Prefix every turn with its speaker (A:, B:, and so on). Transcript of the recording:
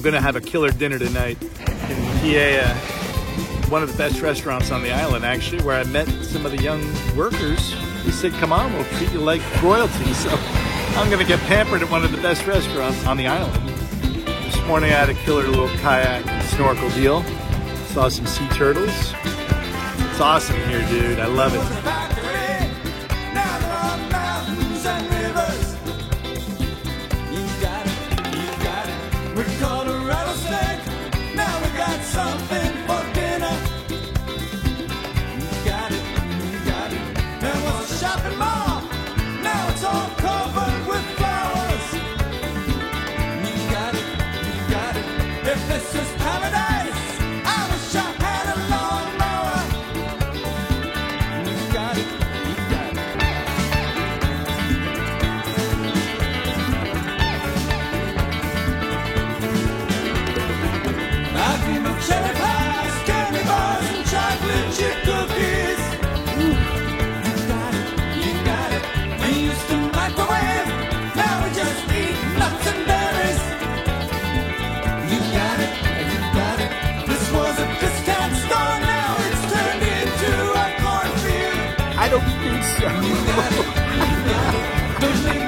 A: going to have a killer dinner tonight in Kiea, one of the best restaurants on the island, actually, where I met some of the young workers. He said, come on, we'll treat you like royalty. So I'm going to get pampered at one of the best restaurants on the island. This morning I had a killer little kayak and snorkel deal. Saw some sea turtles. It's awesome here, dude. I love it.
B: Something for dinner. You got it. There was a shopping mall. Now it's all covered with flowers. You got it. If this is paradise, I wish I had a lawnmower. You got it. I dream of cherry pies, candy bars, and chocolate chip cookies. You got it. We used to microwave, now we just eat nuts and berries. You got it. This was a discount store, now it's turned into a cornfield.
A: I don't think so.
B: You got it. Don't